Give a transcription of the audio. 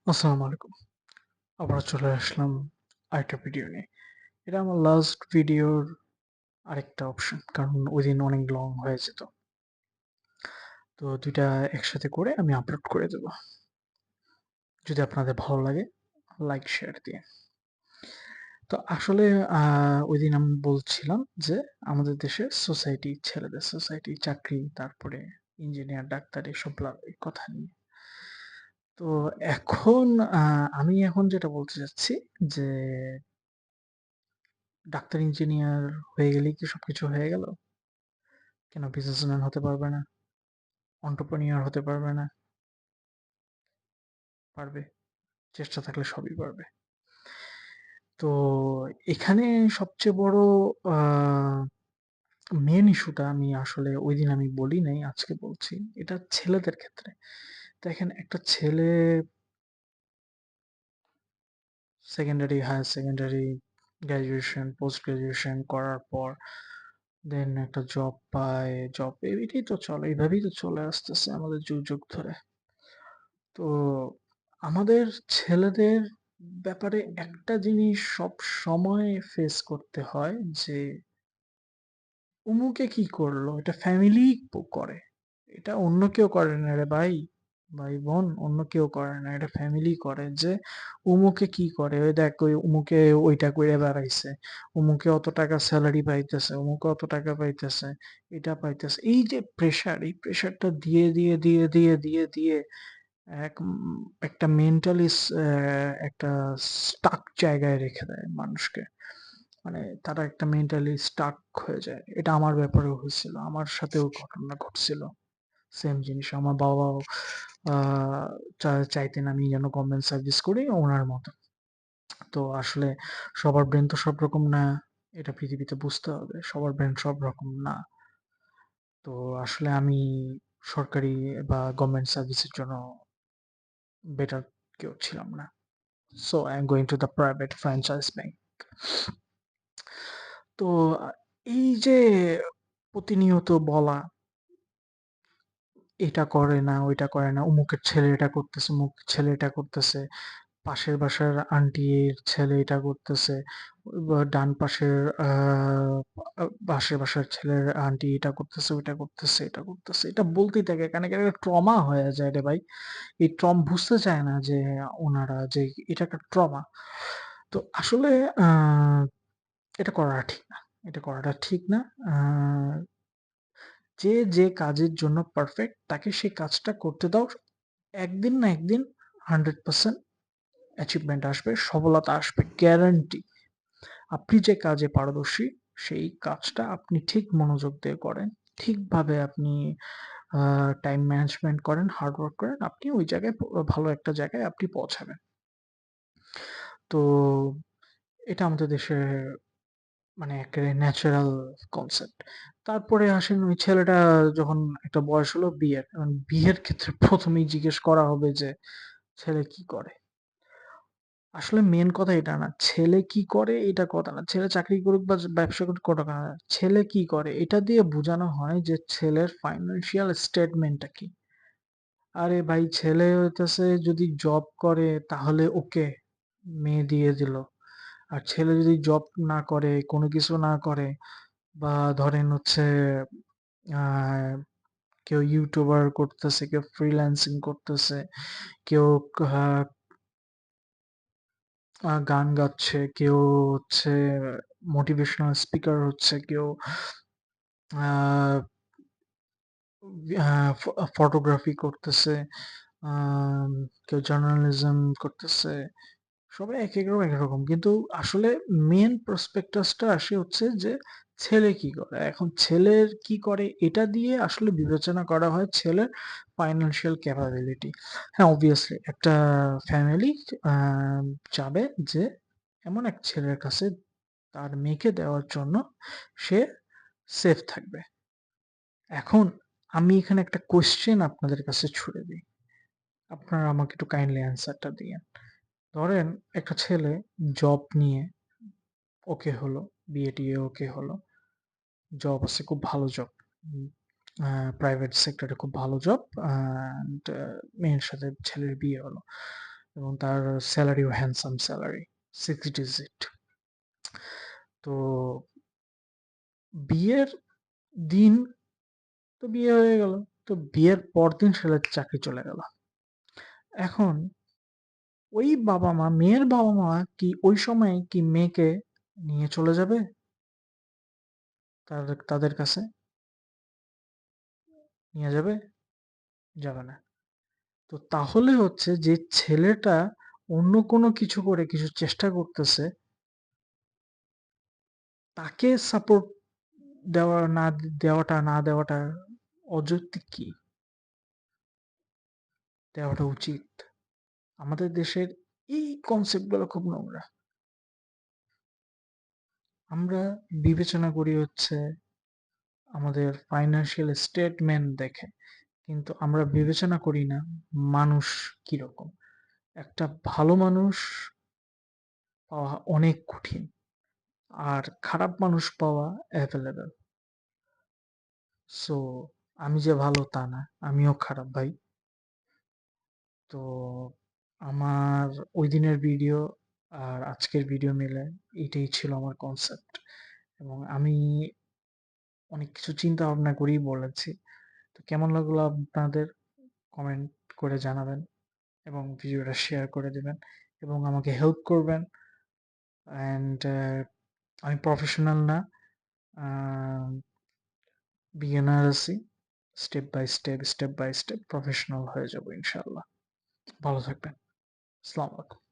আসসালামু আলাইকুম। আবারও চলে আসলাম আরেকটা ভিডিও নিয়ে। এটা আমার লাস্ট ভিডিওর আরেকটা অপশন। কারণ ওইদিন অনেক লং হয়ে যেত। তো ২ টা একসাথে করে আমি আপলোড করে দেব। যদি আপনাদের ভালো লাগে লাইক, শেয়ার দিয়ে। তো আসলে আ ওইদিন আমি বলছিলাম যে আমাদের দেশের সোসাইটি, ছেলেদের সোসাইটি, চাকরি, তারপরে ইঞ্জিনিয়ার, ডাক্তার এসব এই কথা নিয়ে। তো এখন আ আমি এখন যেটা বলতে চাচ্ছি যে ডাক্তার, ইঞ্জিনিয়ার হয়ে গেলেই কি সবকিছু হয়ে গেল? কেন বিজনেসম্যান হতে পারবে না? entrepreneur হতে পারবে না? পারবে। চেষ্টা থাকলে সবই পারবে। তো এখানে সবচেয়ে বড় আ মেইন ইস্যুটা আমি আসলে ঐদিন আমি বলি নাই, আজকে বলছি। এটা ছেলেদের ক্ষেত্রে। দেখেন একটা ছেলে secondary, higher secondary, graduation, post graduation করার পর দেন একটা জব পায়। জব এটাই তো চলে। এভাবেই তো চলে আসতেছে আমাদের যুগ, যুগ ধরে। তো আমাদের ছেলেদের ব্যাপারে একটা জিনিস সবসময় ফেস করতে হয় যে, "অমুকে কি করলো? এটা ফ্যামিলিই করে। এটা অন্য কেউ করে না রে ভাই, ভাই-বোন অন্য কেউ করে না। এটা ফ্যামিলি করে যে, অমুকে কি করে? ওই দেখ ওই অমুকে ওইটা কইরা বেড়াইছে। অমুকে অত টাকা সেলারি পাইতেছে, অমুকে অত টাকা পাইতেছে, এটা পাইতেছে।" এই যে প্রেশার, এই প্রেশারটা দিয়ে এক একটা মেন্টালি একটা স্টাক জায়গায় রেখে দেয় মানুষকে। মানে তারা একটা মেন্টালি স্টাক হয়ে যায়। এটা আমার ব্যাপারেও হয়েছিল। আমার সাথেও ঘটনা ঘটছিল। সেম জিনিস। আমার বাবাও আ চাইতেন আমি যেন গভর্নমেন্ট সার্ভিস করি ওনার মতো। তো আসলে সবার ব্রেইন তো সব রকম না। এটা পৃথিবীতে বুঝতে হবে। সবার ব্রেইন সব রকম না। তো আসলে আমি সরকারি বা গভর্নমেন্ট সার্ভিসের জন্য বেটার কেউ ছিলাম না। So I'm going to the private franchise bank. তো আ এই যে প্রতিনিয়ত বলা, এটা করে না, ওইটা করে না, অমুকের ছেলে এটা করতেছে, অমুকের ছেলে এটা করতেছে, পাশের বাসার আন্টির ছেলে এটা করতেছে, বা ডান পাশের পাশের বাসার ছেলের আন্টি এটা করতেছে, ওইটা করতেছে, এটা করতেছে। এটা বলতেই থাকে। কেন ট্রমা হয়ে যায় রে ভাই। এই বুঝতে চায় না যে ওনারা যে এটা একটা ট্রমা। তো আসলে আ এটা করাটা ঠিক না। এটা করাটা ঠিক না। আ যে কাজের জন্য পারফেক্ট তাকে সেই কাজটা করতে দাও। একদিন না একদিন 100% অ্যাচিভমেন্ট আসবে, সফলতা আসবে গ্যারান্টি। আপনি যে কাজে পারদর্শী সেই কাজটা আপনি ঠিক মনোযোগ দিয়ে করেন। ঠিকভাবে আপনি আ টাইম ম্যানেজমেন্ট করেন, হার্ড ওয়ার্ক করেন, আপনি ওই জায়গায় ভালো একটা জায়গায় আপনি পৌঁছাবেন। তো এটা আমাদের দেশে মানে একেবারে ন্যাচারাল কনসেপ্ট। তারপরে আসেন ওই ছেলেটা যখন একটা বয়স হলো বিয়ের। এখন বিয়ের ক্ষেত্রে ১ম এই জিজ্ঞেস করা হবে যে, "ছেলে কি করে?" আসলে মেইন কথা এটা না। ছেলে কি করে এটা কথা না। ছেলে চাকরি করুক বা ব্যবসা করুক কোনো কথা না। ছেলে কি করে? এটা দিয়ে বোঝানো হয় যে ছেলের ফাইন্যান্সিয়াল স্টেটমেন্টটা কি? আরে ভাই ছেলে হইতেছে যদি জব করে তাহলে ওকে, মেয়ে দিয়ে দিল। আর ছেলে যদি জব না করে, কোনো কিছু না করে বা ধরেন হচ্ছে আ কেউ ইউটিউবার করতেছে, কেউ ফ্রিল্যান্সিং করতেছে, কেউ আ গান গাচ্ছে, কেউ হচ্ছে মোটিভেশনাল স্পিকার হচ্ছে, কেউ আ আ ফটোগ্রাফি করতেছে, আম কেউ জার্নালিজম করতেছে। সবাই একেক রকম একেক রকম। কিন্তু আসলে মেইন প্রসপেক্টাস টা আসে হচ্ছে যে ছেলে কি করে? এখন ছেলের কি করে এটা দিয়ে আসলে বিবেচনা করা হয় ছেলের ফাইন্যান্সিয়াল ক্যাপাবিলিটি। হ্যাঁ, obviously একটা ফ্যামিলি আ চাবে যে এমন এক ছেলের কাছে তার মেয়েকে দেওয়ার জন্য সে সেফ থাকবে। এখন আমি এখানে একটা কোয়েশ্চেন আপনাদের কাছে ছুড়ে দিই। আপনারা আমাকে একটু কাইন্ডলি অ্যান্সারটা দিয়েন। ধরেন একটা ছেলে জব নিয়ে ওকে হলো, বিয়ে-টিয়ে ওকে হলো। জব আছে খুব ভালো জব। উম আ প্রাইভেট সেক্টরে খুব ভালো জব। অ্যান্ড মেয়ের সাথে ছেলের বিয়ে হলো। এবং তার স্যালারিও হ্যান্ডসাম স্যালারি, 6 ডিজিট। তো বিয়ের দিন তো বিয়ে হয়ে গেল। তো বিয়ের পরদিন ছেলের চাকরি চলে গেল। এখন ওই বাবা-মা, মেয়ের বাবা-মা কি ওই সময়ে কি মেয়েকে নিয়ে চলে যাবে তাদের কাছে? নিয়ে যাবে? যাবে না। তো তাহলে হচ্ছে যে ছেলেটা অন্য কোনো কিছু করে কিছু চেষ্টা করতেছে, তাকে সাপোর্ট দেওয়াটা না দেওয়াটা অযৌক্তিক কি? দেওয়াটা উচিত। আমাদের দেশের এই কনসেপ্টগুলো খুব নোংরা। আমরা বিবেচনা করি হচ্ছে আমাদের ফাইন্যান্সিয়াল স্টেটমেন্ট দেখে, কিন্তু আমরা বিবেচনা করি না মানুষ কিরকম। একটা ভালো মানুষ পাওয়া অনেক কঠিন, আর খারাপ মানুষ পাওয়া অ্যাভেলেবেল। সো আমি যে ভালো তা না, আমিও খারাপ ভাই। তো আমার ওই দিনের ভিডিও আর আজকের ভিডিও মিলে এটাই ছিল আমার কনসেপ্ট, এবং আমি অনেক কিছু চিন্তা ভাবনা করেই বলেছি। তো কেমন লাগলো আপনাদের কমেন্ট করে জানাবেন, এবং ভিডিওটা শেয়ার করে দিবেন এবং আমাকে হেল্প করবেন। অ্যান্ড আমি প্রফেশনাল না, বিগিনার আছি। স্টেপ বাই স্টেপ প্রফেশনাল হয়ে যাব ইনশাল্লাহ। ভালো থাকবেন। আসসালামু আলাইকুম।